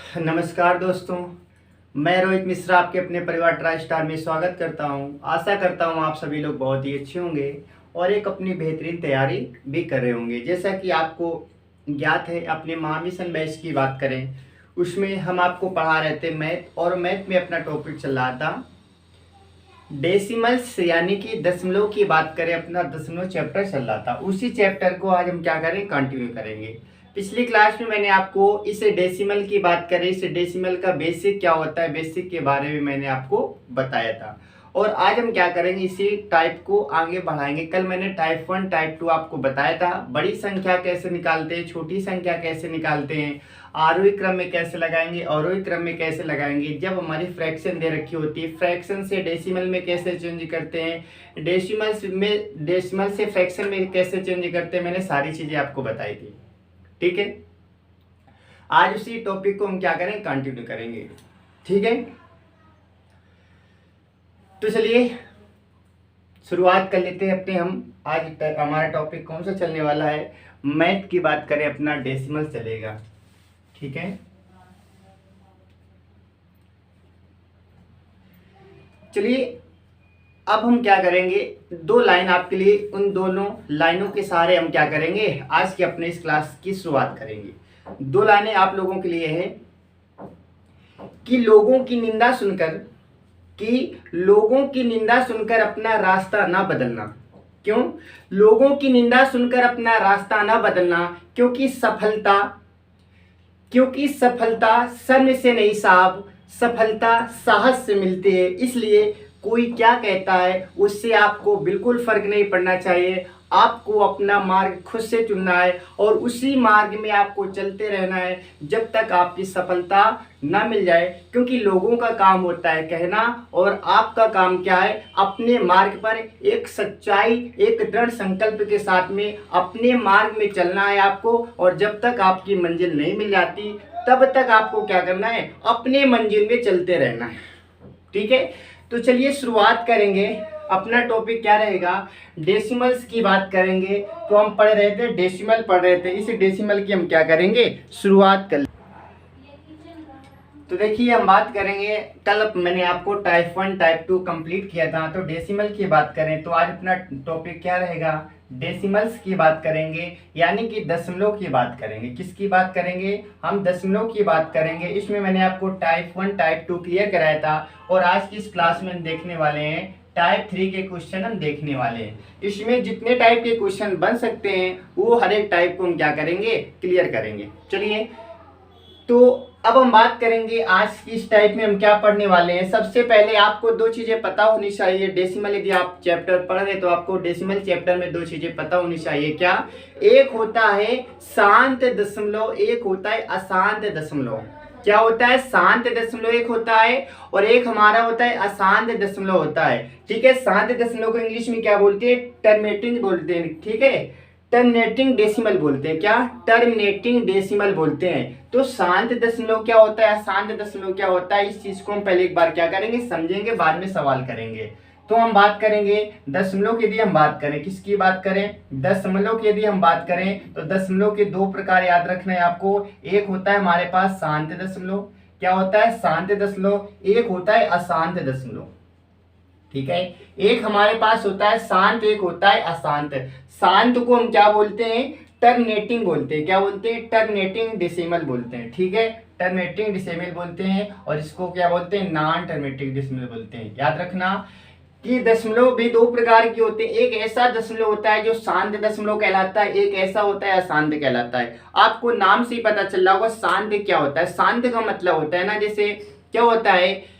नमस्कार दोस्तों, मैं रोहित मिश्रा आपके अपने परिवार ट्राई स्टार में स्वागत करता हूं। आशा करता हूं आप सभी लोग बहुत ही अच्छे होंगे और एक अपनी बेहतरीन तैयारी भी कर रहे होंगे। जैसा कि आपको ज्ञात है, अपने महामिशन बैच की बात करें उसमें हम आपको पढ़ा रहे थे मैथ, और मैथ में अपना टॉपिक चल रहा था डेसिमल्स, यानी कि दशमलव की बात करें, अपना दशमलव चैप्टर चल रहा था। उसी चैप्टर को आज हम क्या करें, कंटिन्यू करेंगे। पिछली क्लास में मैंने आपको इस डेसिमल की बात करें, इस डेसिमल का बेसिक क्या होता है, बेसिक के बारे में मैंने आपको बताया था। और आज हम क्या करेंगे, इसी टाइप को आगे बढ़ाएंगे। कल मैंने टाइप 1 टाइप 2 आपको बताया था, बड़ी संख्या कैसे निकालते हैं, छोटी संख्या कैसे निकालते हैं, आरोही क्रम में कैसे लगाएंगे, अवरोही क्रम में कैसे लगाएंगे, जब हमारी फ्रैक्शन दे रखी होती है फ्रैक्शन से डेसिमल में कैसे चेंज करते हैं, डेसिमल से फ्रैक्शन में कैसे चेंज करते हैं, मैंने सारी चीजें आपको बताई थी। ठीक है, आज उसी टॉपिक को हम क्या करें, कंटिन्यू करेंगे। ठीक है, तो चलिए शुरुआत कर लेते हैं अपने। हम आज हमारा टॉपिक कौन सा चलने वाला है, मैथ की बात करें, अपना डेसिमल चलेगा। ठीक है, चलिए अब हम क्या करेंगे, दो लाइन आपके लिए, उन दोनों लाइनों के सहारे हम क्या करेंगे, आज के अपने इस क्लास की शुरुआत करेंगे। दो लाइनें आप लोगों के लिए है कि लोगों की निंदा सुनकर, अपना रास्ता ना बदलना। क्यों लोगों की निंदा सुनकर अपना रास्ता ना बदलना? क्योंकि सफलता शर्म से नहीं साहब, सफलता साहस से मिलती है। इसलिए कोई क्या कहता है उससे आपको बिल्कुल फर्क नहीं पड़ना चाहिए। आपको अपना मार्ग खुद से चुनना है और उसी मार्ग में आपको चलते रहना है जब तक आपकी सफलता ना मिल जाए। क्योंकि लोगों का काम होता है कहना, और आपका काम क्या है, अपने मार्ग पर एक सच्चाई, एक दृढ़ संकल्प के साथ में अपने मार्ग में चलना है आपको। और जब तक आपकी मंजिल नहीं मिल जाती तब तक आपको क्या करना है, अपने मंजिल में चलते रहना है। ठीक है, तो चलिए शुरुआत करेंगे। अपना टॉपिक क्या रहेगा, डेसिमल्स की बात करेंगे। तो हम पढ़ रहे थे, डेसिमल पढ़ रहे थे, इस डेसिमल की हम क्या करेंगे, शुरुआत कर। तो देखिए हम बात करेंगे, कल मैंने आपको टाइप 1 टाइप 2 कंप्लीट किया था, तो डेसिमल की बात करें तो आज अपना टॉपिक क्या रहेगा, डेसिमल्स की बात करेंगे, यानी कि दशमलव की बात करेंगे। किसकी बात करेंगे, हम दशमलव की बात करेंगे। इसमें मैंने आपको टाइप 1 टाइप 2 क्लियर कराया था, और आज की इस क्लास में हम देखने वाले हैं टाइप 3 के क्वेश्चन हम देखने वाले हैं। इसमें जितने टाइप के क्वेश्चन बन सकते हैं वो हर एक टाइप को हम क्या करेंगे, क्लियर करेंगे। चलिए, तो अब हम बात करेंगे आज की इस टाइप में हम क्या पढ़ने वाले हैं। सबसे पहले आपको दो चीजें पता होनी चाहिए। डेसिमल यदि आप चैप्टर पढ़ रहे तो आपको डेसिमल चैप्टर में दो चीजें पता होनी चाहिए। क्या, एक होता है शांत दशमलव, एक होता है अशांत दशमलव। क्या होता है, शांत दशमलव एक होता है और एक हमारा होता है अशांत दशमलव होता है। ठीक है, शांत दशमलव को इंग्लिश में क्या बोलते हैं, टर्मिनेटिंग बोलते हैं। ठीक है, टर्मिनेटिंग डेसिमल बोलते हैं। क्या, टर्मिनेटिंग डेसिमल बोलते हैं। तो शांत दशमलव क्या होता है, अशांत दशमलव क्या होता है, इस चीज को हम पहले एक बार क्या करेंगे, समझेंगे, बाद में सवाल करेंगे। तो हम बात करेंगे दशमलव की, यदि हम बात करें, किसकी बात करें, दशमलव की यदि हम बात करें तो दशमलव के दो प्रकार याद रखना है आपको। एक होता है हमारे पास शांत दशमलव, क्या होता है, शांत दशमलव। एक होता है अशांत दशमलव। ठीक है, एक हमारे पास होता है शांत, एक होता है अशांत। शांत को हम क्या बोलते हैं, टर्मिनेटिंग बोलते हैं। क्या बोलते हैं, टर्मिनेटिंग डेसिमल बोलते हैं। ठीक है, टर्मिनेटिंग डेसिमल बोलते हैं, और इसको क्या बोलते हैं, नॉन टर्मिनेटिंग डेसिमल बोलते हैं। याद रखना कि दशमलव भी दो प्रकार के होते हैं। एक ऐसा दशमलव होता है जो शांत दशमलव कहलाता है, एक ऐसा होता है अशांत कहलाता है। आपको नाम से ही पता चल रहा होगा शांत क्या होता है। शांत का मतलब होता है ना, जैसे क्या होता है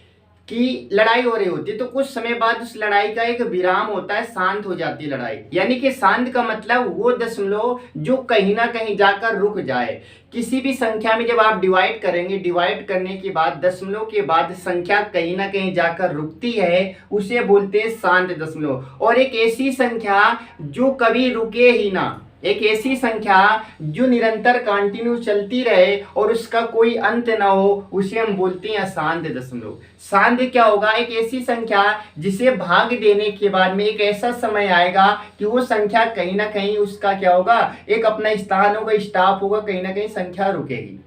कि लड़ाई हो रही होती है तो कुछ समय बाद उस लड़ाई का एक विराम होता है, शांत हो जाती है लड़ाई। यानी कि शांत का मतलब वो दशमलव जो कहीं ना कहीं जाकर रुक जाए। किसी भी संख्या में जब आप डिवाइड करेंगे, डिवाइड करने के बाद दशमलव के बाद संख्या कहीं ना कहीं जाकर रुकती है, उसे बोलते हैं शांत दशमलव। और एक ऐसी संख्या जो कभी रुके ही ना, एक ऐसी संख्या जो निरंतर कंटिन्यू चलती रहे और उसका कोई अंत ना हो, उसे हम बोलते हैं अशांत दशमलव। शांत क्या होगा, एक ऐसी संख्या जिसे भाग देने के बाद में एक ऐसा समय आएगा कि वो संख्या कहीं ना कहीं उसका क्या होगा, एक अपना स्थान होगा, स्टॉप होगा, कहीं ना कहीं संख्या रुकेगी।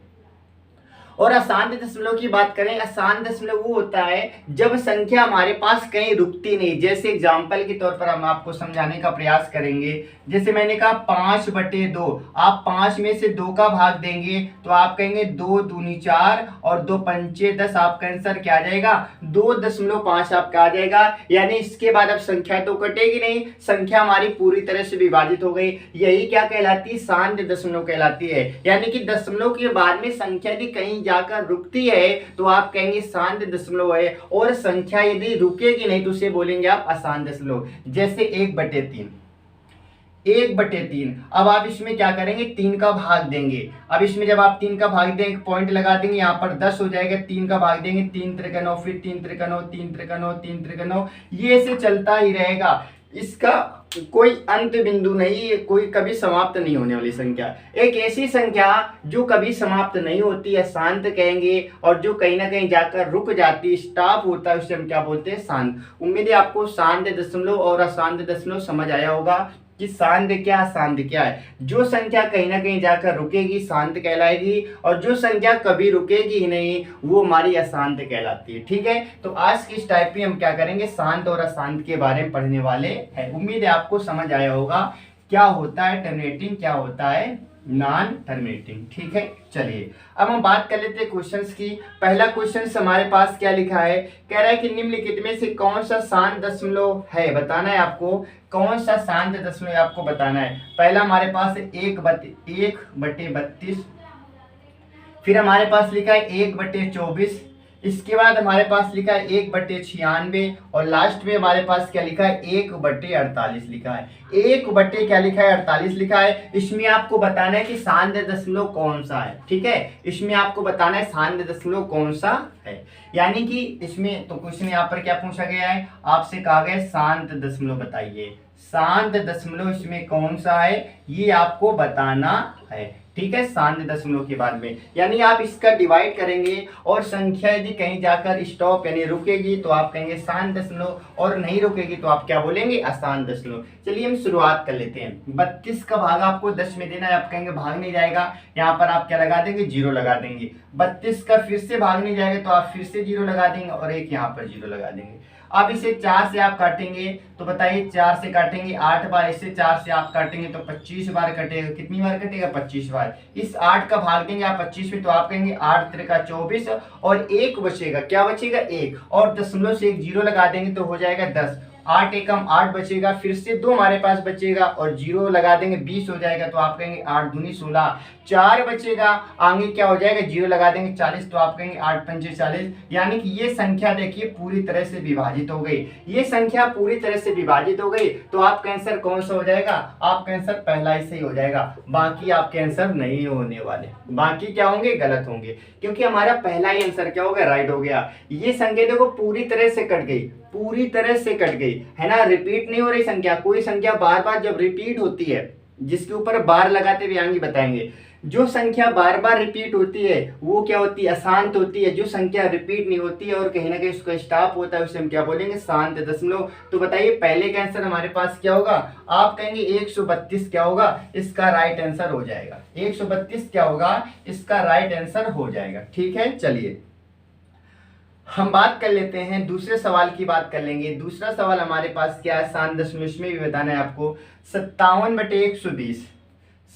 और अशांत दशमलव की बात करें, अशांत दशमलव वो होता है जब संख्या हमारे पास कहीं रुकती नहीं। जैसे एग्जाम्पल के तौर पर हम आपको समझाने का प्रयास करेंगे। जैसे मैंने कहा 5/2, आप 5 में से 2 का भाग देंगे तो आप कहेंगे 2 दूनी 4 और 2 पंचे 10, आपका आंसर क्या आ जाएगा 2.5 आपका आ जाएगा। यानी इसके बाद अब संख्या तो कटेगी नहीं, संख्या हमारी पूरी तरह से विभाजित हो गई। यही क्या कहलाती है, शांत दशमलव कहलाती है। यानी कि दशमलव के बाद में संख्या यदि कहीं जाकर रुकती है तो आप कहेंगे शांत दशमलव है, और संख्या यदि रुकेगी नहीं तो उसे बोलेंगे आप अशांत दशमलव। जैसे 1/3, 1/3। अब आप इसमें क्या करेंगे, 3 का भाग देंगे। अब इसमें जब आप 3 का भाग देंगे, पॉइंट लगा देंगे, यहाँ पर 10 हो जाएगा। 3 का भाग देंगे, 3 त्रिकोणों, फिर 3 त्रिकोणों, 3 त्रिकोणों, 3 त्रिकोणों, ये ऐसे चलता ही रहेगा। इसका कोई अंत बिंदु नहीं है, कोई कभी समाप्त नहीं होने वाली संख्या। एक ऐसी संख्या जो कभी समाप्त नहीं होती है शांत कहेंगे, और जो कहीं ना कहीं जाकर रुक जाती, स्टॉप होता है, उसे हम क्या बोलते हैं, शांत। उम्मीद है आपको शांत दशमलव और अशांत दशमलव समझ आया होगा कि शांत क्या अशांत क्या है। जो संख्या कहीं ना कहीं जाकर रुकेगी शांत कहलाएगी, और जो संख्या कभी रुकेगी ही नहीं वो हमारी अशांत कहलाती है। ठीक है, तो आज की इस टाइप में हम क्या करेंगे, शांत और अशांत के बारे में पढ़ने वाले हैं। उम्मीद है आपको समझ आया होगा क्या होता है टर्मिनेटिंग, क्या होता है नॉन टर्मिनेटिंग। ठीक है, चलिए अब हम बात कर लेते हैं क्वेश्चंस की। पहला क्वेश्चन हमारे पास क्या लिखा है, कह रहा है कि निम्नलिखित में से कौन सा शांत दशमलव है, बताना है आपको कौन सा शांत दशमलव आपको बताना है। पहला हमारे पास 1/32, फिर हमारे पास लिखा है 1/24, इसके बाद हमारे पास लिखा है 1/96, और लास्ट में हमारे पास क्या लिखा है 1/48 लिखा है। 1 क्या लिखा है 48 लिखा है। इसमें आपको बताना है कि शांत दशमलव कौन सा है। ठीक है, इसमें आपको बताना है शांत दशमलव कौन सा है। यानी कि इसमें तो क्वेश्चन यहाँ पर क्या पूछा गया है, आपसे कहा गया शांत दशमलव बताइए, शांत दशमलव इसमें कौन सा है ये आपको बताना है। ठीक है, शांत दशमलव के बाद में यानी आप इसका डिवाइड करेंगे, और संख्या यदि कहीं जाकर स्टॉप यानी रुकेगी तो आप कहेंगे शांत दशमलव, और नहीं रुकेगी तो आप क्या बोलेंगे अशांत दशमलव। चलिए हम शुरुआत कर लेते हैं। 32 का भाग आपको 10 में देना है, आप कहेंगे भाग नहीं जाएगा, यहाँ पर आप क्या लगा देंगे 0 लगा देंगे। 32 का फिर से भाग नहीं जाएगा तो आप फिर से 0 लगा देंगे, और एक यहाँ पर 0 लगा देंगे। अब इसे 4 से आप काटेंगे तो बताइए 4 से काटेंगे 8 बार, इसे 4 से आप काटेंगे तो 25 बार कटेगा। कितनी बार कटेगा 25 बार। इस 8 का भाग देंगे आप 25 में तो आप कहेंगे 8 त्रिका 24, और 1 बचेगा, क्या बचेगा 1, और दशमलव से एक 0 लगा देंगे तो हो जाएगा 10। 8 एकम 8 बचेगा, फिर से 2 हमारे पास बचेगा और 0 लगा देंगे 20 हो जाएगा तो आप कहेंगे 8 दूनी 16। 4 बचेगा, आगे क्या हो जाएगा 0 लगा देंगे 40 तो आप कहेंगे 8 पंचे 40। यानी कि ये संख्या देखिए पूरी तरह से विभाजित हो गई। ये संख्या पूरी तरह से विभाजित हो गई तो आपका आंसर कौन सा हो जाएगा, आपका आंसर पहला ही सही हो जाएगा, बाकी आपके आंसर नहीं होने वाले, बाकी क्या होंगे गलत होंगे, क्योंकि हमारा पहला ही आंसर क्या हो गया राइट हो गया। ये संख्या देखो पूरी तरह से कट गई, पूरी तरह से कट गई है ना, रिपीट नहीं हो रही संख्या। कोई संख्या बार बार जब रिपीट होती है, जिसके ऊपर बार लगाते हुए आगे बताएंगे, जो संख्या बार बार रिपीट होती है वो क्या होती है अशांत होती है। जो संख्या रिपीट नहीं होती है और कहीं ना कहीं उसका स्टॉप होता है उसे हम क्या बोलेंगे शांत दशमलव। तो बताइए पहले का आंसर हमारे पास क्या होगा, आप कहेंगे 132 क्या होगा, इसका राइट आंसर हो जाएगा। 132 क्या होगा, इसका राइट आंसर हो जाएगा। ठीक है, चलिए हम बात कर लेते हैं दूसरे सवाल की बात कर लेंगे। दूसरा सवाल हमारे पास क्या है, शांत दशमलव, इसमें भी बताना है आपको 57/120,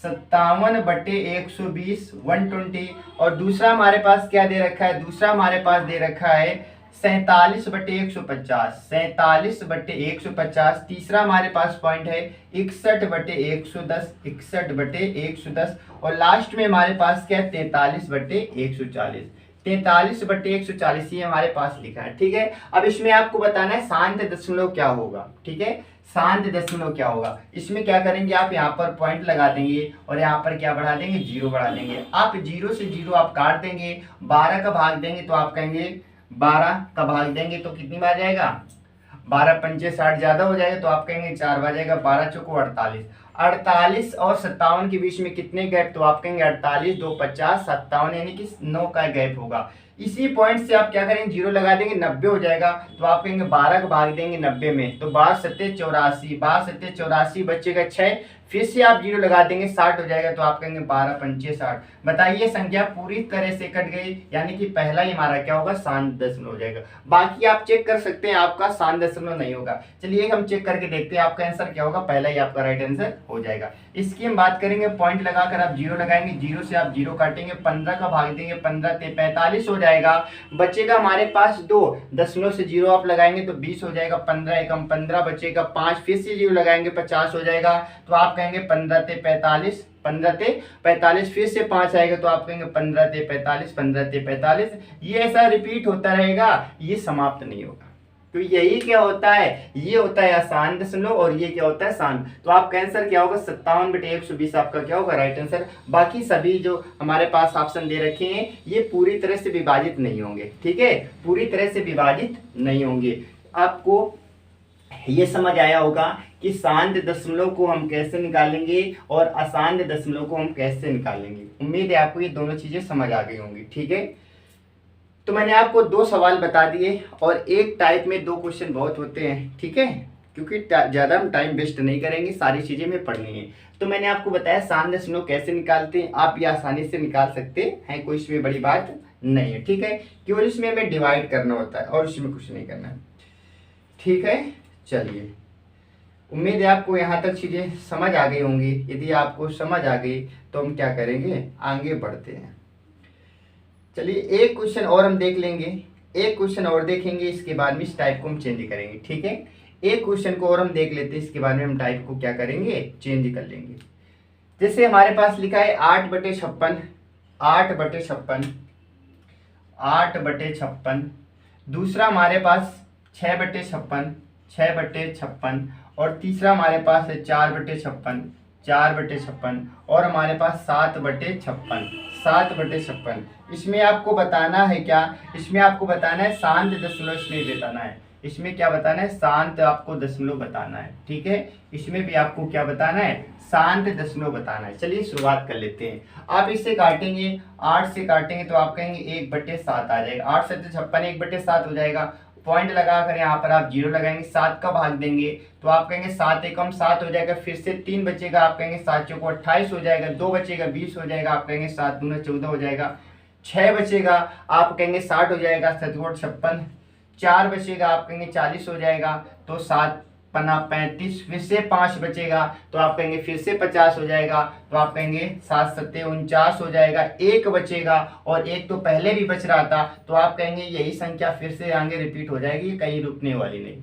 57/120 120। और दूसरा हमारे पास क्या दे रखा है, दूसरा हमारे पास दे रखा है 47/150, 47/150। तीसरा हमारे पास पॉइंट है 61/110, 61/110। और लास्ट में हमारे पास क्या है 43/140, 43/140 ये हमारे पास लिखा है। ठीक है, अब इसमें आपको बताना है शांत दशमलव क्या होगा। ठीक है, शांत दशमलव क्या होगा, इसमें क्या करेंगे आप यहाँ पर पॉइंट लगा देंगे और यहाँ पर क्या बढ़ा देंगे 0 बढ़ा देंगे। आप 0 से 0 आप काट देंगे, 12 का भाग देंगे तो आप कहेंगे 12 का भाग देंगे तो कितनी बार जाएगा 12 पंचे 60 ज्यादा हो जाएगा तो आप कहेंगे 4 बार जाएगा, 12 चौको 48। 48 और 57 के बीच में कितने गैप, तो आप कहेंगे 48 2 50 57, यानी कि 9 का गैप होगा। इसी पॉइंट से आप क्या करेंगे, जीरो लगा देंगे, 90 हो जाएगा। तो आप कहेंगे 12 को भाग देंगे 90 में, तो 12 सत्ते 84, 12 सत्ते 84 बचेगा 6, फिर से आप जीरो लगा देंगे, 60 हो जाएगा। तो आप कहेंगे 12 पंचे 60। बताइए संख्या पूरी तरह से कट गई, यानी कि पहला ही हमारा क्या होगा, शांत दशमलव हो जाएगा। बाकी आप चेक कर सकते हैं, आपका शांत दशमलव नहीं होगा। चलिए हम चेक करके देखते हैं आपका आंसर क्या होगा, पहला ही आपका राइट आंसर हो जाएगा। इसकी हम बात करेंगे, पॉइंट लगाकर आप जीरो लगाएंगे, जीरो से आप जीरो काटेंगे, 15 का भाग देंगे, 15 ते 45 हो जाएगा। बचेगा हमारे पास 2, दशमलव से जीरो आप लगाएंगे तो 20 हो जाएगा, 15 एकम 15 बचेगा, 5 फिर से जीरो लगाएंगे 50 हो जाएगा। तो आप कहेंगे 15 ते 45, 15 ते 45, फिर से 5 आएगा तो आप कहेंगे 15 ते 45, 15 ते 45। ये ऐसा रिपीट होता रहेगा, ये समाप्त नहीं होगा। तो यही क्या होता है, ये होता है आसान दशमलव और ये क्या होता है शांत। तो आपका आंसर क्या होगा, 57/120 आपका क्या होगा राइट आंसर। बाकी सभी जो हमारे पास ऑप्शन दे रखे हैं ये पूरी तरह से विभाजित नहीं होंगे, ठीक है, पूरी तरह से विभाजित नहीं होंगे। आपको ये समझ आया होगा कि शांत दशमलव को हम कैसे निकालेंगे और अशांत दशमलव को हम कैसे निकालेंगे। उम्मीद है आपको ये दोनों चीजें समझ आ गई होंगी, ठीक है। तो मैंने आपको 2 सवाल बता दिए और एक टाइप में 2 क्वेश्चन बहुत होते हैं, ठीक है, क्योंकि ज़्यादा हम टाइम वेस्ट नहीं करेंगे, सारी चीज़ें में पढ़नी है। तो मैंने आपको बताया शांत दशमलव कैसे निकालते हैं, आप ये आसानी से निकाल सकते हैं, कोई इसमें बड़ी बात नहीं है, ठीक है। केवल इसमें हमें डिवाइड करना होता है और इसमें कुछ नहीं करना है, ठीक है। चलिए, उम्मीद है आपको यहाँ तक चीज़ें समझ आ गई होंगी। यदि आपको समझ आ गई तो हम क्या करेंगे, आगे बढ़ते हैं। चलिए एक क्वेश्चन और हम देख लेंगे, एक क्वेश्चन और देखेंगे, इसके बाद में इस टाइप को हम चेंज करेंगे, ठीक है। एक क्वेश्चन को और हम देख लेते हैं, इसके बाद में हम टाइप को क्या करेंगे, चेंज कर लेंगे। जैसे हमारे पास लिखा है 8/56, 8/56, 8/56। दूसरा हमारे पास 6/56, 6/56। और तीसरा हमारे पास है 4/56, 4/56। और हमारे पास 7/56, 7/56। इसमें आपको बताना है क्या, इसमें आपको बताना है शांत दशमलव, इसमें बताना है, इसमें क्या बताना है, शांत आपको दशमलव बताना है, ठीक है। इसमें भी आपको क्या बताना है, शांत दशमलव बताना है। चलिए शुरुआत कर लेते हैं। आप इससे काटेंगे, 8 से काटेंगे तो आप कहेंगे 1/7 आ जाएगा, 8 7 56, 1/7 हो जाएगा। पॉइंट लगाकर यहाँ पर आप जीरो लगाएंगे, 7 का भाग देंगे तो आप कहेंगे 7 एकम 7 हो जाएगा, फिर से 3 बचेगा, आप कहेंगे 7 चौको 28 हो जाएगा, 2 बचेगा 20 हो जाएगा, आप कहेंगे 7 दूना 14 हो जाएगा, 6 बचेगा, आप कहेंगे 60 हो जाएगा, 7 56, 4 बचेगा, आप कहेंगे 40 हो जाएगा, तो 7 पन्ना 35, फिर से 5 बचेगा तो आप कहेंगे फिर से 50 हो जाएगा, तो आप कहेंगे 7 सत्ते 49 हो जाएगा, 1 बचेगा और 1 तो पहले भी बच रहा था, तो आप कहेंगे यही संख्या फिर से आगे रिपीट हो जाएगी, कहीं रुकने वाली नहीं,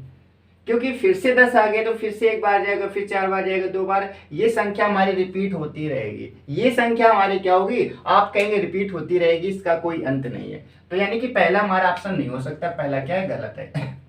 क्योंकि फिर से 10 आ गए तो फिर से 1 बार जाएगा, फिर 4 बार जाएगा, 2 बार, ये संख्या हमारी रिपीट होती रहेगी। ये संख्या हमारी क्या होगी, आप कहेंगे रिपीट होती रहेगी, इसका कोई अंत नहीं है। तो यानी कि पहला हमारा ऑप्शन नहीं हो सकता, पहला क्या है, गलत है।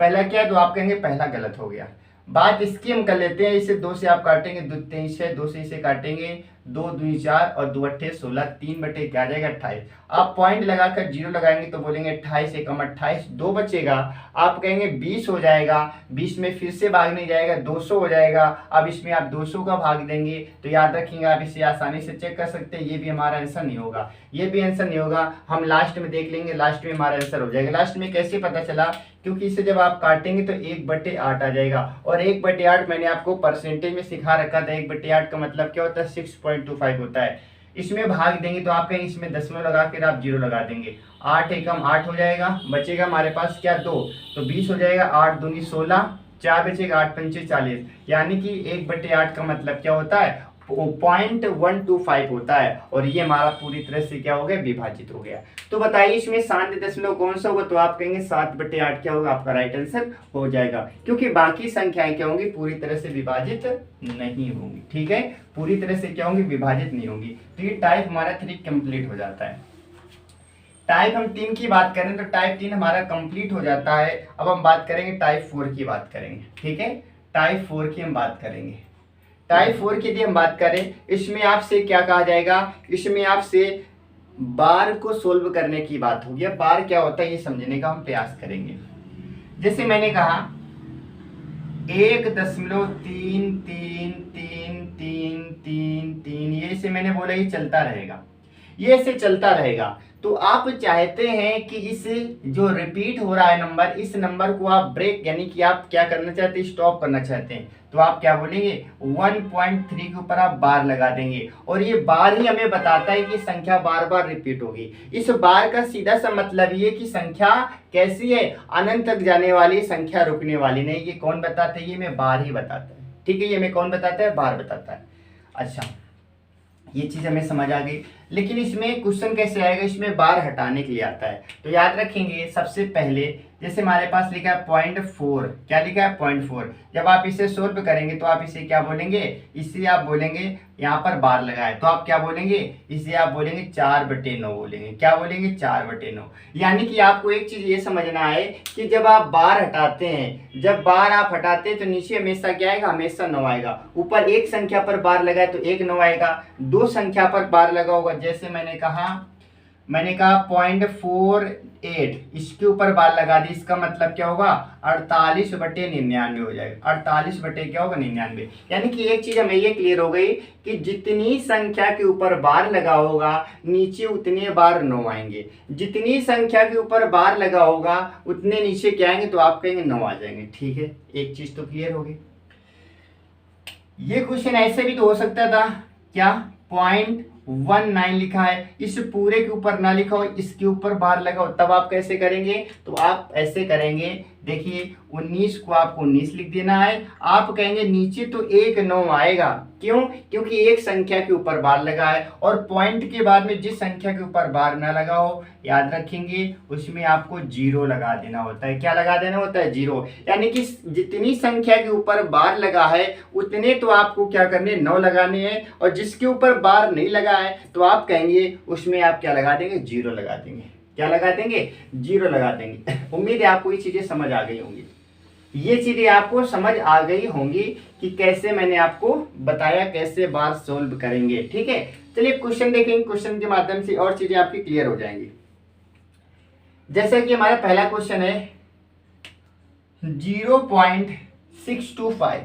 पहला क्या है, तो आप कहेंगे पहला गलत हो गया। बात इसकी हम कर लेते हैं, इसे 2 से आप काटेंगे, 2 3 6, 2 से इसे काटेंगे, 2 2 4 और 2 8 16, 3 क्या आ जाएगा 28। आप पॉइंट लगाकर जीरो लगाएंगे तो बोलेंगे 28 एकम 28, 2 बचेगा, आप कहेंगे 20 हो जाएगा, 20 में फिर से भाग नहीं जाएगा, 200 हो जाएगा। अब इसमें आप 200 का भाग देंगे तो याद रखिएगा, आप इसे आसानी से चेक कर सकते हैं, ये भी हमारा आंसर नहीं होगा, ये भी आंसर नहीं होगा। हम लास्ट में देख लेंगे, लास्ट में हमारा आंसर हो जाएगा। लास्ट में कैसे पता चला, क्योंकि इसे जब आप काटेंगे तो 1/8 आ जाएगा, और 1/8 मैंने आपको परसेंटेज में सिखा रखा था, 1/8 का मतलब क्या होता है, 6.25 होता है। इसमें भाग देंगे तो आप कहेंगे इसमें दशमलव लगा कर आप जीरो लगा देंगे, 8 एकम 8 हो जाएगा, बचेगा हमारे पास क्या 2, तो 20 हो जाएगा, 8 दूनी 16, 4 बचेगा, 8 पंचे 40, यानी कि 1/8 का मतलब क्या होता है, 0.125 होता है, और ये हमारा पूरी तरह से क्या हो गया, विभाजित हो गया। तो बताइए इसमें शांत दशमलव कौन सा होगा, तो आप कहेंगे 7/8 क्या होगा, आपका राइट आंसर हो जाएगा, क्योंकि बाकी संख्याएं क्या होंगी, पूरी तरह से विभाजित नहीं होंगी, ठीक है, पूरी तरह से क्या होंगी, विभाजित नहीं होंगी। तो ये टाइप हमारा 3 कंप्लीट हो जाता है। टाइप हम 3 की बात करें तो टाइप 3 हमारा कंप्लीट हो जाता है। अब हम बात करेंगे टाइप 4 की बात करेंगे, ठीक है, टाइप 4 की हम बात करेंगे। टाइप 4 की यदि हम बात करें, इसमें आपसे क्या कहा जाएगा, इसमें आपसे बार को सोल्व करने की बात होगी। अब बार क्या होता है ये समझने का हम प्रयास करेंगे। जैसे मैंने कहा 1.3333333, ये से मैंने बोला ये चलता रहेगा। ये ऐसे चलता रहेगा। तो आप चाहते हैं कि इस जो रिपीट हो रहा है नंबर, इस नंबर को आप ब्रेक यानी कि आप क्या करना चाहते हैं, स्टॉप करना चाहते हैं, तो आप क्या बोलेंगे 1.3 के ऊपर आप बार लगा देंगे। और ये बार ही हमें बताता है कि संख्या बार बार रिपीट होगी। इस बार का सीधा सा मतलब ये कि संख्या कैसी है, अनंत तक जाने वाली, संख्या रुकने वाली नहीं। ये कौन बताता है, ये मैं बार ही बताता है। ठीक है, ये मैं कौन बताता है, बार बताता है। अच्छा, ये चीज हमें समझ आ गई। लेकिन इसमें क्वेश्चन कैसे आएगा, इसमें बार हटाने के लिए आता है। तो याद रखेंगे सबसे पहले, जैसे हमारे पास लिखा है 0.4, क्या लिखा है 0.4। जब आप इसे सोल्व करेंगे तो आप इसे क्या बोलेंगे, इसे आप बोलेंगे, यहाँ पर बार लगाए तो आप क्या बोलेंगे, इसे आप बोलेंगे 4/9 बोलेंगे। क्या बोलेंगे, 4/9। यानी कि आपको एक चीज ये समझना है कि जब आप बार हटाते हैं, जब बार आप हटाते हैं तो नीचे हमेशा क्या आएगा, हमेशा 9 आएगा। ऊपर एक संख्या पर बार लगाए तो एक 9 आएगा, दो संख्या पर बार लगा होगा, जैसे मैंने कहा 0.48, इसके ऊपर बार लगा दी, इसका मतलब क्या होगा 48/99 हो जाएगा। 48 बटे क्या होगा 99। यानी कि एक चीज हमें ये क्लियर हो गई कि जितनी संख्या के ऊपर बार लगा होगा नीचे उतने बार 9 आएंगे, जितनी संख्या के ऊपर बार लगा होगा उतने नीचे क्या आएंगे, तो आप कहेंगे 9 आ जाएंगे। ठीक है, एक चीज तो क्लियर होगी। ये क्वेश्चन ऐसे भी तो हो सकता था, क्या 0.19 लिखा है, इस पूरे के ऊपर ना लिखा हो, इसके ऊपर बार लगाओ, तब आप कैसे करेंगे, तो आप ऐसे करेंगे, देखिए 19 को आपको 19 लिख देना है। आप कहेंगे नीचे तो एक 9 आएगा, क्यों, क्योंकि एक संख्या के ऊपर बार लगा है, और पॉइंट के बाद में जिस संख्या के ऊपर बार ना लगा हो, याद रखेंगे उसमें आपको 0 लगा देना होता है। क्या लगा देना होता है, 0। यानी कि जितनी संख्या के ऊपर बार लगा है उतने तो आपको क्या करने, 9 लगाने हैं, और जिसके ऊपर बार नहीं लगा है तो आप कहेंगे उसमें आप क्या लगा देंगे, 0 लगा देंगे। क्या लगा देंगे, 0 लगा देंगे। उम्मीद है आपको ये चीजें समझ आ गई होंगी, ये चीजें आपको समझ आ गई होंगी कि कैसे मैंने आपको बताया कैसे बार सोल्व करेंगे। ठीक है, चलिए क्वेश्चन देखेंगे, क्वेश्चन के माध्यम से और चीजें आपकी क्लियर हो जाएंगी। जैसा कि हमारा पहला क्वेश्चन है 0.625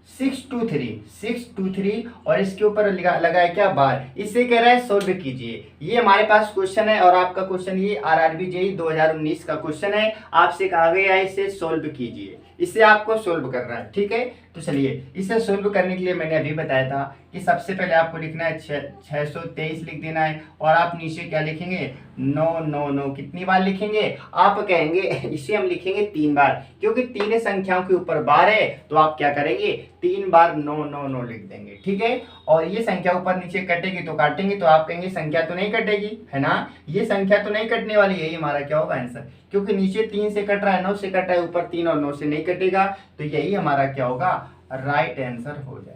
623 और इसके ऊपर लगा है क्या, बार। इससे कह रहा है सोल्व कीजिए। ये हमारे पास क्वेश्चन है और आपका क्वेश्चन ये आरआरबी जेईई 2019 का क्वेश्चन है। आपसे कहा गया है इसे सोल्व कीजिए, इसे आपको सोल्व करना है। ठीक है, तो चलिए इसे सोल्व करने के लिए मैंने अभी बताया था कि सबसे पहले आपको लिखना है 623 लिख देना है, और आप नीचे क्या लिखेंगे 999। कितनी बार लिखेंगे, आप कहेंगे इसे हम लिखेंगे 3 बार, क्योंकि 3 संख्याओं के ऊपर बार है, तो आप क्या करेंगे 3 बार 999 लिख देंगे। ठीक है, और ये संख्या ऊपर नीचे कटेगी तो काटेंगे, तो आप कहेंगे संख्या तो नहीं कटेगी, है ना, ये संख्या तो नहीं कटने वाली है, यही हमारा क्या होगा आंसर, क्योंकि नीचे 3 से कट रहा है, 9 से कट रहा है, ऊपर 3 और 9 से नहीं कटेगा, तो यही हमारा क्या होगा, राइट आंसर हो जाएगा।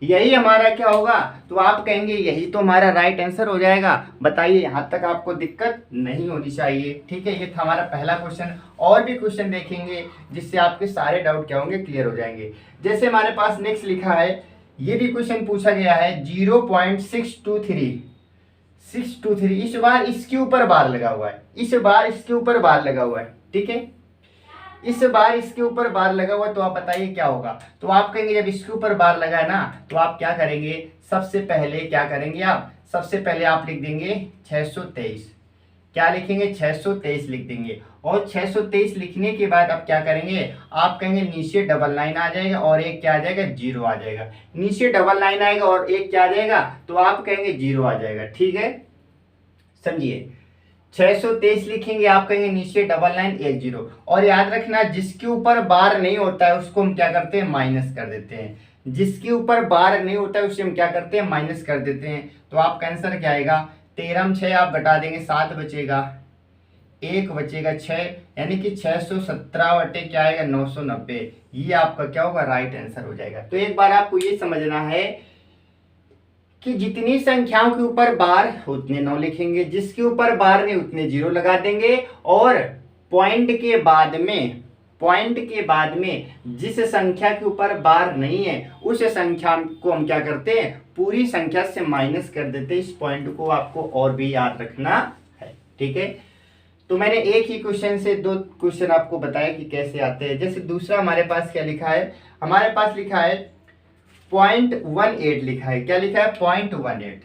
यही हमारा क्या होगा, तो आप कहेंगे यही तो हमारा राइट आंसर हो जाएगा। बताइए, यहाँ तक आपको दिक्कत नहीं होनी चाहिए। ठीक है, ये था हमारा पहला क्वेश्चन। और भी क्वेश्चन देखेंगे जिससे आपके सारे डाउट क्या होंगे, क्लियर हो जाएंगे। जैसे हमारे पास नेक्स्ट लिखा है, ये भी क्वेश्चन पूछा गया है 0.623। इस बार इसके ऊपर बार लगा हुआ है, इस बार इसके ऊपर बार लगा हुआ है। ठीक है, इस बार इसके ऊपर बार लगा हुआ, तो आप बताइए क्या होगा। तो आप कहेंगे जब इसके ऊपर बार लगा है ना, तो आप क्या करेंगे, सबसे पहले क्या करेंगे, आप सबसे पहले आप लिख देंगे 623। क्या लिखेंगे, 623 लिख देंगे, और 623 लिखने के बाद आप क्या करेंगे, आप कहेंगे नीचे डबल लाइन आ जाएगा और एक क्या आ जाएगा, 0 आ जाएगा। नीचे डबल लाइन आएगा और एक क्या आ जाएगा, तो आप कहेंगे 0 आ जाएगा। ठीक है, समझिए 623 लिखेंगे, आप कहेंगे नीचे डबल लाइन 1 0, और याद रखना जिसके ऊपर बार नहीं होता है उसको हम क्या करते हैं, माइनस कर देते हैं। जिसके ऊपर बार नहीं होता है उसे हम क्या करते हैं, माइनस कर देते हैं। तो आपका आंसर क्या आएगा, 13 में 6 आप घटा देंगे, 7 बचेगा, 1 बचेगा 6, यानी कि 617 बटे क्या आएगा 990। ये आपका क्या होगा, राइट आंसर हो जाएगा। तो एक बार आपको ये समझना है कि जितनी संख्याओं के ऊपर बार उतने 9 लिखेंगे, जिसके ऊपर बार नहीं उतने 0 लगा देंगे, और पॉइंट के बाद में जिस संख्या के ऊपर बार नहीं है उस संख्या को हम क्या करते हैं, पूरी संख्या से माइनस कर देते हैं। इस पॉइंट को आपको और भी याद रखना है। ठीक है, तो मैंने एक ही क्वेश्चन से 2 क्वेश्चन आपको बताया कि कैसे आते हैं। जैसे दूसरा हमारे पास क्या लिखा है, हमारे पास लिखा है 0.18 लिखा है। क्या लिखा है, 0.18।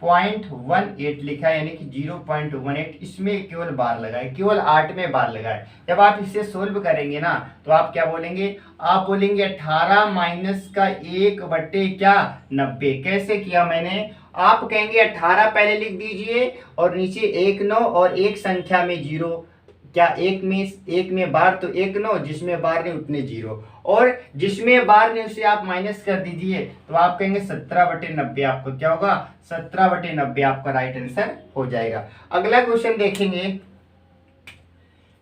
0.18 लिखा है, यानी कि 0.18, इसमें केवल बार लगाए, केवल 8 में बार लगाए। जब आप इसे सोल्व करेंगे ना तो आप क्या बोलेंगे, आप बोलेंगे 18 माइनस का 1/90। कैसे किया मैंने, आप कहेंगे 18 पहले लिख दीजिए और नीचे 1 9 और एक संख्या में 0। क्या एक में बार तो 1 9, जिसमें बार नहीं उतने 0, और जिसमें बार नहीं उसे आप माइनस कर दीजिए तो आप कहेंगे 17/90। आपको क्या होगा, 17/90 आपका राइट आंसर हो जाएगा। अगला क्वेश्चन देखेंगे,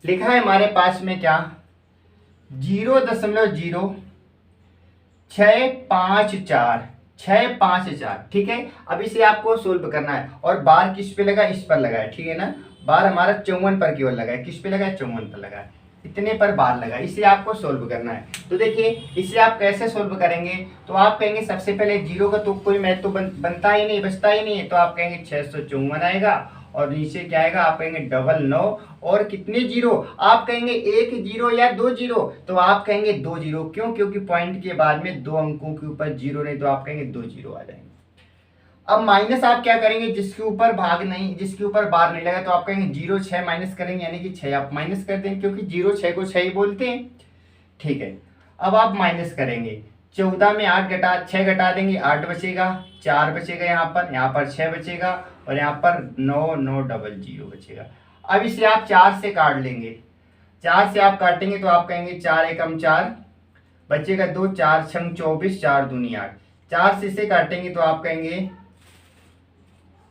लिखा है हमारे पास में क्या, 0.0654, ठीक है। अब इसे आपको सोल्व करना है, और बार किस पे लगा, इस पर लगा है, ठीक है ना। बार हमारा 54 पर केवल लगा है, किस पे लगा है, 54 पर लगा है, इतने पर बार लगा, इसे आपको सोल्व करना है। तो देखिए इसे आप कैसे सोल्व करेंगे, तो आप कहेंगे सबसे पहले 0 का तो कोई मैथ तो बनता ही नहीं, बचता ही नहीं है, तो आप कहेंगे 654 आएगा, और नीचे क्या आएगा, आप कहेंगे 99, और कितने 0, आप कहेंगे 1 0 या 2 0, तो आप कहेंगे 2 0। क्यों, क्योंकि पॉइंट के बाद में 2 अंकों के ऊपर 0 नहीं, तो आप कहेंगे 2 0 आ जाएंगे। अब माइनस आप क्या करेंगे, जिसके ऊपर भाग नहीं, जिसके ऊपर बार नहीं लगा, तो आप कहेंगे 0 6 माइनस करेंगे, यानी कि 6 आप माइनस कर देंगे, क्योंकि 0 6 को 6 ही बोलते हैं, ठीक है। अब आप माइनस करेंगे, 14 में 6 घटा देंगे, 8 बचेगा, 4 बचेगा, यहाँ पर 6 बचेगा, और यहाँ पर 9 9 डबल 0 बचेगा। अब इसे आप 4 से काट लेंगे, 4 से आप काटेंगे तो आप कहेंगे 4 एकम 4 बचेगा 2, 4 छंग 24, 4 दूनी 8, 4 से इसे काटेंगे तो आप कहेंगे,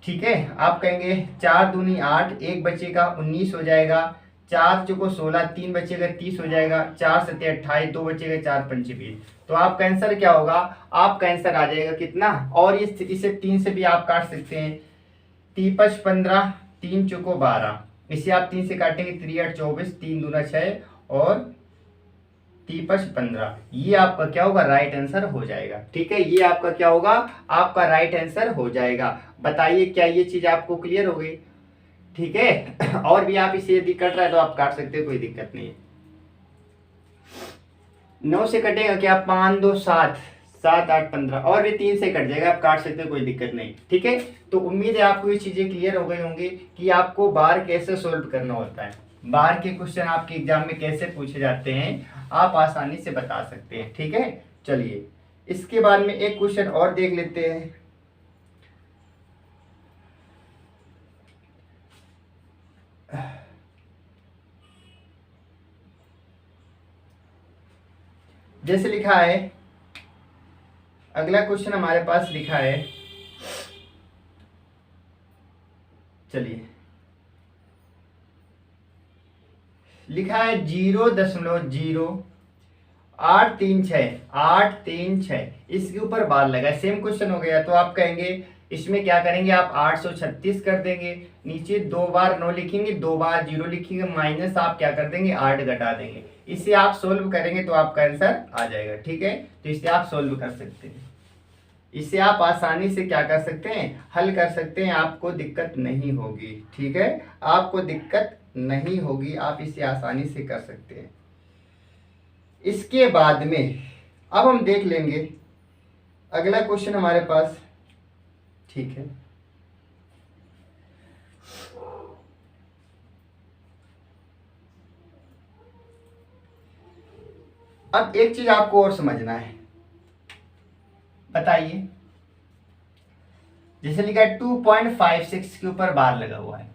ठीक है, आप कहेंगे 4 दूनी 8, 1 बचेगा 19 हो जाएगा, 4 चौको 16, 3 बचेगा 30 हो जाएगा, 4 सत्ते 28, 2 बचेगा, 4 पंचे 20। तो आपका आंसर क्या होगा, आपका आंसर आ जाएगा कितना, और इसे 3 से भी आप काट सकते हैं, 3 5 15, 3 चौको 12, इसे आप 3 से काटेंगे, 3 8 24, 3 दूना 6, और 3 5 15, ये आपका क्या होगा, राइट आंसर हो जाएगा, ठीक है। ये आपका क्या होगा, आपका राइट आंसर हो जाएगा। बताइए क्या ये चीज आपको क्लियर हो गई, ठीक है। और भी आप इसे यदि कट रहा है तो आप काट सकते हो, कोई दिक्कत नहीं है। 9 से कटेगा क्या, 5 2 7, 7 8 15, और भी 3 से कट जाएगा, आप काट सकते हो, कोई दिक्कत नहीं, ठीक है। तो उम्मीद है आपको ये चीजें क्लियर हो गई होंगी कि आपको बार कैसे सोल्व करना होता है, बार के क्वेश्चन आपके एग्जाम में कैसे पूछे जाते हैं, आप आसानी से बता सकते हैं, ठीक है। चलिए इसके बाद में एक क्वेश्चन और देख लेते हैं। जैसे लिखा है, अगला क्वेश्चन हमारे पास लिखा है, चलिए लिखा है 0.0836, इसके ऊपर बार लगा, सेम क्वेश्चन हो गया। तो आप कहेंगे इसमें क्या करेंगे, आप 836 कर देंगे, नीचे 2 बार 9 लिखेंगे, 2 बार 0 लिखेंगे, माइनस आप क्या कर देंगे, 8 घटा देंगे। इसे आप सोल्व करेंगे तो आपका आंसर आ जाएगा, ठीक है। तो इसे आप सोल्व कर सकते हैं, इसे आप आसानी से क्या कर सकते हैं, हल कर सकते हैं, आपको दिक्कत नहीं होगी, ठीक है, आपको दिक्कत नहीं होगी, आप इसे आसानी से कर सकते हैं। इसके बाद में अब हम देख लेंगे अगला क्वेश्चन हमारे पास, ठीक है। अब एक चीज आपको और समझना है, बताइए, जैसे लिखा है 2.56 के ऊपर बार लगा हुआ है,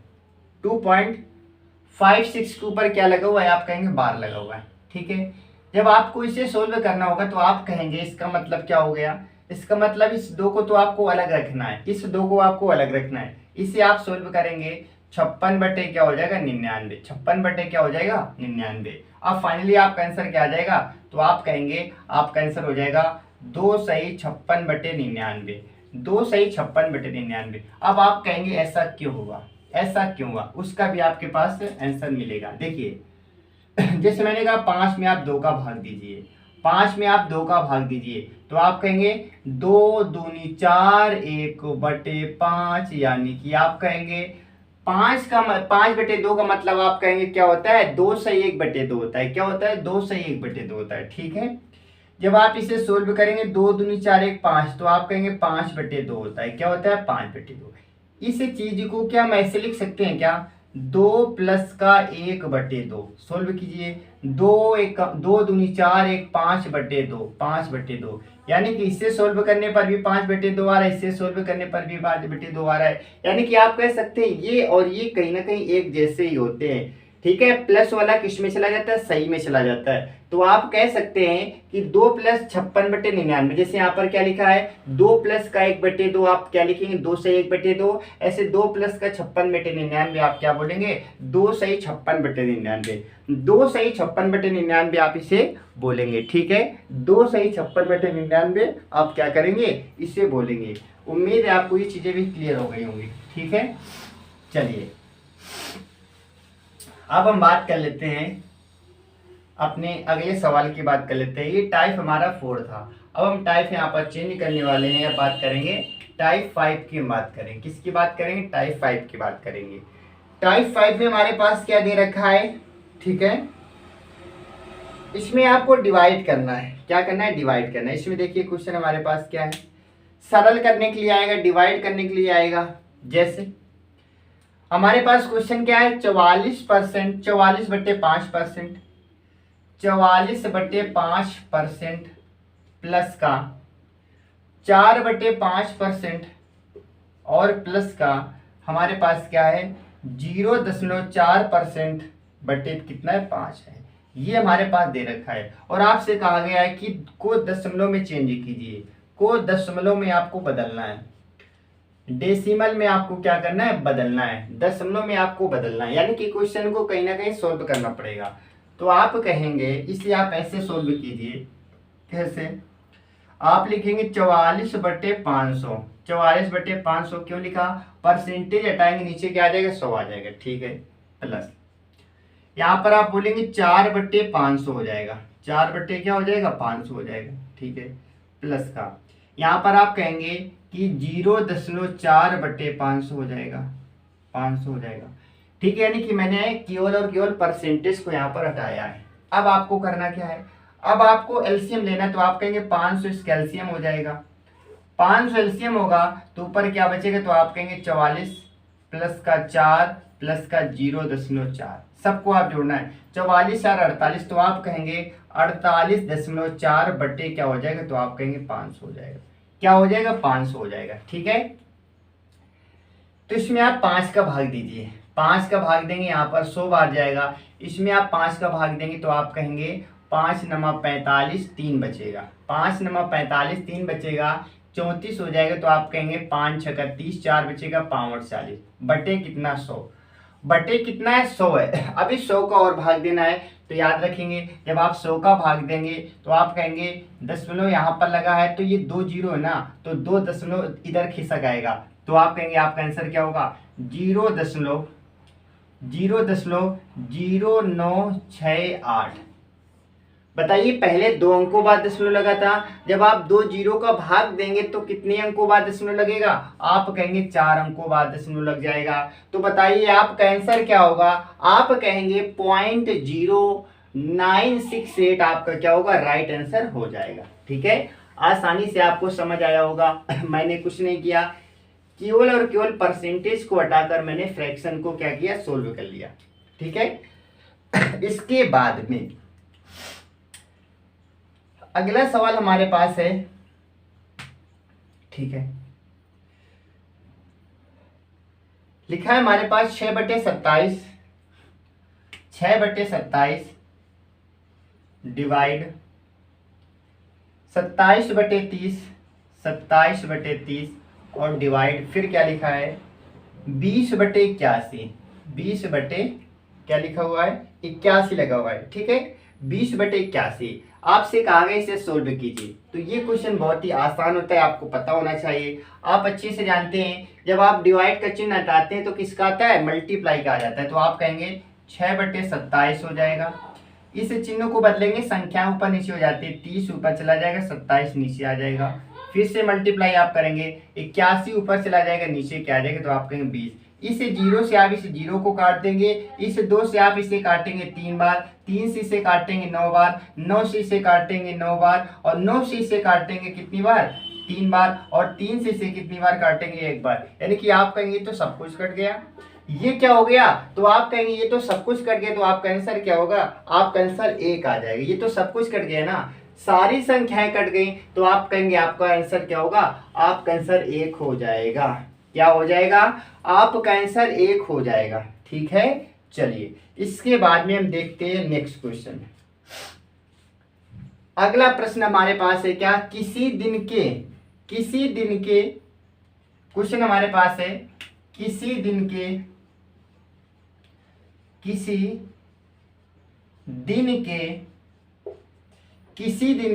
2.56 के ऊपर क्या लगा हुआ है, आप कहेंगे बार लगा हुआ है, ठीक है। जब आपको इसे सोल्व करना होगा तो आप कहेंगे इसका मतलब क्या हो गया, इसका मतलब इस 2 को तो आपको अलग रखना है, इस 2 को आपको अलग रखना है। इसे आप सोल्व करेंगे, 56 बटे क्या हो जाएगा, 99, 56 बटे क्या हो जाएगा, 99। अब फाइनली आपका आंसर क्या आ जाएगा, तो आप कहेंगे आपका आंसर हो जाएगा 2 सही 56 बटे 99, 2 सही 56 बटे 99। अब आप कहेंगे ऐसा क्यों हुआ, ऐसा क्यों हुआ, उसका भी आपके पास आंसर मिलेगा। देखिए जैसे मैंने कहा 5 में आप 2 का भाग दीजिए, 5 में आप 2 का भाग दीजिए, तो आप कहेंगे 2 दूनी 4, 1/5, यानी कि आप कहेंगे 5 बटे 2 का मतलब आप कहेंगे क्या होता है, 2 सही 1/2 होता है, क्या होता है, 2 सही 1/2 होता है, ठीक है। जब आप इसे सोल्व करेंगे 2 दूनी 4 1 5, तो आप कहेंगे 5/2 होता है। क्या होता है? 5/2। इस चीज को क्या हम ऐसे लिख सकते हैं क्या? 2 प्लस का 1/2। सोल्व कीजिए। 2 दूनी 4 1 5/2, 5/2। यानी कि इससे सोल्व करने पर भी 5/2 आ रहा है, इससे सोल्व करने पर भी 5/2 आ रहा है। यानी कि आप कह सकते हैं ये और ये कहीं ना कहीं एक जैसे ही होते हैं। ठीक है, प्लस वाला किस में चला जाता है? सही में चला जाता है। तो आप कह सकते हैं कि 2 प्लस 56/99, जैसे यहाँ पर क्या लिखा है 2 प्लस का 1/2, आप क्या लिखेंगे 2 सही 1/2। ऐसे 2 प्लस का 56/99 आप क्या बोलेंगे? 2 सही 56/99। 2 सही 56/99 आप इसे बोलेंगे। ठीक है, 2 सही 56/99 आप क्या करेंगे? इसे बोलेंगे। उम्मीद है आपको ये चीजें भी क्लियर हो गई होंगी। ठीक है, चलिए अब हम बात कर लेते हैं अपने अगले सवाल की बात कर लेते हैं। ये टाइप हमारा 4 था। अब हम टाइप यहाँ पर चेंज करने वाले हैं, बात करेंगे टाइप 5 की बात करेंगे। किसकी बात करेंगे? टाइप 5 की बात करेंगे। टाइप 5 में हमारे पास क्या दे रखा है? ठीक है, इसमें आपको डिवाइड करना है। क्या करना है? डिवाइड करना है। इसमें देखिए क्वेश्चन हमारे पास क्या है, सरल करने के लिए आएगा, डिवाइड करने के लिए आएगा। जैसे हमारे पास क्वेश्चन क्या है? 44%, 44/5%, 44/5% प्लस का 4/5% और प्लस का हमारे पास क्या है 0.4% बटे कितना है 5 है। ये हमारे पास दे रखा है और आपसे कहा गया है कि को दशमलव में चेंज कीजिए, को दशमलव में आपको बदलना है, डेसिमल में आपको क्या करना है? बदलना है, दशमलव में आपको बदलना है। यानी कि क्वेश्चन को कहीं ना कहीं सोल्व करना पड़ेगा। तो आप कहेंगे, इसलिए आप ऐसे सोल्व कीजिए। कैसे? आप लिखेंगे 44/500। 44/500 क्यों लिखा? परसेंटेज हटाएंगे, नीचे क्या आ जाएगा? 100 आ जाएगा। ठीक है, प्लस यहाँ पर आप बोलेंगे 4/500 हो जाएगा। 4 बट्टे क्या हो जाएगा? 500 हो जाएगा। ठीक है, प्लस का यहाँ पर आप कहेंगे कि 0.4/500 हो जाएगा, 500 हो जाएगा। ठीक है, यानी कि मैंने केवल और केवल परसेंटेज को यहाँ पर हटाया है। अब आपको करना क्या है? अब आपको एलसीएम लेना है। तो आप कहेंगे 500 इसका एलसीएम हो जाएगा। 500 एलसीएम होगा तो ऊपर क्या बचेगा? तो आप कहेंगे 44 प्लस का 4 प्लस का 0.4, सबको आप जोड़ना है। 44 4 48, तो आप कहेंगे 48.4 बट्टे क्या हो जाएगा? तो आप कहेंगे 500 हो जाएगा। क्या हो जाएगा? 500 हो जाएगा। ठीक है, तो इसमें आप 5 का भाग दीजिए। 5 का भाग देंगे यहाँ पर 100 बार जाएगा। इसमें आप 5 का भाग देंगे तो आप कहेंगे 5 नमा 45, 3 बचेगा। 5 नमा 45, 3 बचेगा, 34 हो जाएगा। तो आप कहेंगे 5 छक्का 30, 4 बचेगा, 5 40 बटे कितना? 100 बटे कितना है? 100 है। अभी 100 का और भाग देना है। तो याद रखेंगे जब आप 100 का भाग देंगे तो आप कहेंगे दशमलव यहाँ पर लगा है तो ये 2 जीरो है ना, तो 2 दशमलव इधर खिसक आएगा। तो आप कहेंगे आपका आंसर क्या होगा? 0.0968। बताइए, पहले 2 अंकों बाद दशमलव लगा था, जब आप 2 जीरो का भाग देंगे तो कितने अंकों बाद दशमलव लगेगा? आप कहेंगे 4 अंकों बाद दशमलव लग जाएगा। तो बताइए आपका आंसर क्या होगा? आप कहेंगे 0.0968 आपका क्या होगा? राइट आंसर हो जाएगा। ठीक है, आसानी से आपको समझ आया होगा। मैंने कुछ नहीं किया, केवल और केवल परसेंटेज को हटाकर मैंने फ्रैक्शन को क्या किया? सोल्व कर लिया। ठीक है, इसके बाद में अगला सवाल हमारे पास है। ठीक है, लिखा है हमारे पास 6/27, 6/27 डिवाइड 27/30, 27/30 और डिवाइड फिर क्या लिखा है 20/81, 20 बटे क्या लिखा हुआ है? 81 लगा हुआ है। ठीक है, 20/81 आपसे कहा गया इसे सोल्व कीजिए। तो ये क्वेश्चन बहुत ही आसान होता है, आपको पता होना चाहिए। आप अच्छे से जानते हैं जब आप डिवाइड का चिन्ह हटाते हैं तो किसका आता है? मल्टीप्लाई का आ जाता है। तो आप कहेंगे 6/27 हो जाएगा। इस चिन्ह को बदलेंगे, संख्या ऊपर नीचे हो जाती है, 30 ऊपर चला जाएगा, 27 नीचे आ जाएगा। फिर से मल्टीप्लाई आप करेंगे, 81 ऊपर चला जाएगा, नीचे क्या आ जाएगा? तो आप कहेंगे 20। इस 0 से आप इस 0 को काट देंगे, इस 2 से आप इसे काटेंगे 3 बार, 3 से इसे काटेंगे 9 बार, 9 से इसे काटेंगे 9 बार, और 9 से इसे काटेंगे कितनी बार? 3 बार, और 3 से इसे कितनी बार काटेंगे? 1 बार। यानी कि आप कहेंगे तो सब कुछ कट गया। ये क्या हो गया? तो आप कहेंगे ये तो सब कुछ कट गया, तो आपका आंसर क्या होगा? आपका आंसर 1 आ जाएगा। ये तो सब कुछ कट गया ना, सारी संख्याएं कट गई, तो आप कहेंगे आपका आंसर क्या होगा? आपका आंसर 1 हो जाएगा। क्या हो जाएगा? आपका आंसर 1 हो जाएगा। ठीक है, चलिए इसके बाद में हम देखते हैं नेक्स्ट क्वेश्चन। अगला प्रश्न हमारे पास है क्या? किसी दिन के क्वेश्चन हमारे पास है, किसी दिन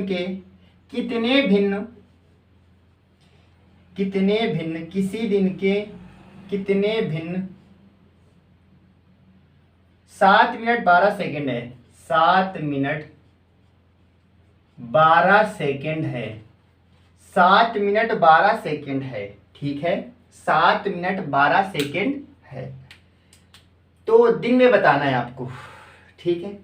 के कितने भिन्न किसी दिन के कितने भिन्न 7 मिनट 12 सेकेंड है, 7 मिनट 12 सेकेंड है, 7 मिनट 12 सेकेंड है। ठीक है, 7 मिनट 12 सेकेंड है, तो दिन में बताना है आपको। ठीक है,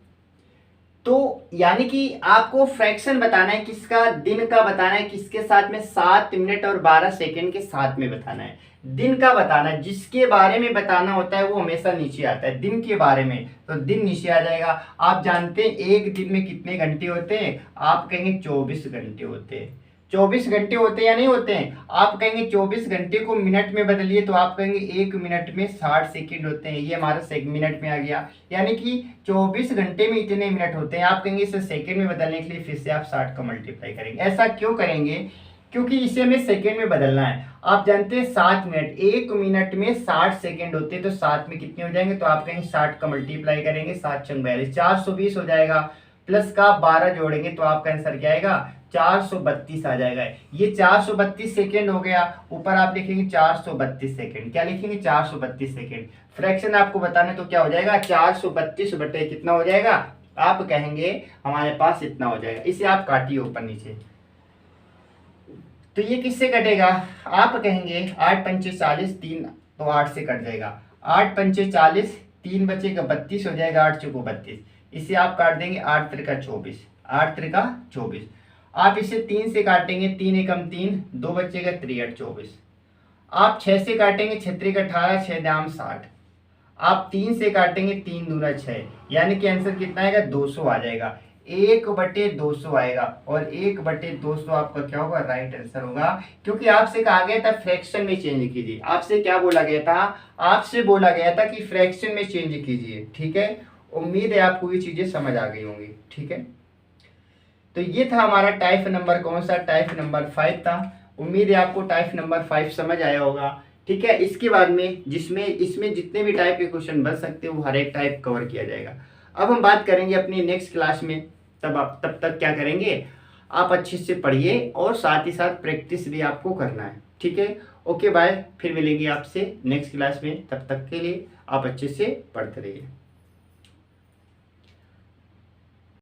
तो यानी कि आपको फ्रैक्शन बताना है, किसका? दिन का बताना है, किसके साथ में? 7 मिनट और 12 सेकेंड के साथ में बताना है। दिन का बताना है, जिसके बारे में बताना होता है वो हमेशा नीचे आता है। दिन के बारे में तो दिन नीचे आ जाएगा। आप जानते हैं एक दिन में कितने घंटे होते हैं? आप कहेंगे 24 घंटे होते हैं। 24 घंटे होते हैं या नहीं होते हैं? आप कहेंगे 24 घंटे को मिनट में बदलिए, तो आप कहेंगे 1 मिनट में 60 सेकंड होते हैं। ये हमारा मिनट में आ गया, यानी कि 24 घंटे में इतने मिनट होते हैं। आप कहेंगे इसे सेकंड में बदलने के लिए फिर से आप 60 का मल्टीप्लाई करेंगे। ऐसा क्यों करेंगे? क्योंकि इसे हमें सेकंड में बदलना है। आप जानते हैं 7 मिनट, 1 मिनट में 60 सेकंड होते हैं, तो 7 में कितने हो जाएंगे? तो आप कहेंगे 60 का मल्टीप्लाई करेंगे, 7 चंग 42, 420 हो जाएगा। प्लस का 12 जोड़ेंगे तो आपका आंसर क्या आएगा? 432 आ जाएगा। ये 432 सेकेंड हो गया। ऊपर आप लिखेंगे 432 सेकेंड। क्या लिखेंगे? 432 सेकेंड। फ्रैक्शन आपको बताना तो क्या हो जाएगा? 432 बटे कितना हो जाएगा? आप कहेंगे हमारे पास इतना हो जाएगा। इसे आप काटिए ऊपर नीचे, तो ये किससे कटेगा? आप कहेंगे 8 पंचे 40, 3 तो 8 से कट जाएगा। 8 पंचे 40, 3 बचेगा 32 हो जाएगा, 8 चौको 32। इसे आप काट देंगे 8 त्रिका 24, 8 त्रिका 24। आप इसे 3 से काटेंगे, 3 एकम 3, 2 बचेगा 3 24। आप 6 से काटेंगे, 6 त्रिक 18, 6 दाम 60। आप 3 से काटेंगे, 3 दूना 6, यानी कि आंसर कितना आएगा? 200 आ जाएगा। 1/200 आएगा, और 1/200 आपका क्या होगा? राइट आंसर होगा। क्योंकि आपसे कहा गया था फ्रैक्शन में चेंज कीजिए। आपसे क्या बोला गया था? आपसे बोला गया था कि फ्रैक्शन में चेंज कीजिए। ठीक है, उम्मीद है आपको ये चीजें समझ आ गई होंगी। ठीक है, तो ये था हमारा टाइप नंबर कौन सा? टाइप नंबर 5 था। उम्मीद है आपको टाइप नंबर 5 समझ आया होगा। ठीक है, इसके बाद में इसमें जितने भी टाइप के क्वेश्चन बन सकते हैं वो हर एक टाइप कवर किया जाएगा। अब हम बात करेंगे अपनी नेक्स्ट क्लास में। तब तक क्या करेंगे? आप अच्छे से पढ़िए और साथ ही साथ प्रैक्टिस भी आपको करना है। ठीक है, ओके बाय, फिर मिलेंगे आपसे नेक्स्ट क्लास में। तब तक के लिए आप अच्छे से पढ़ते रहिए।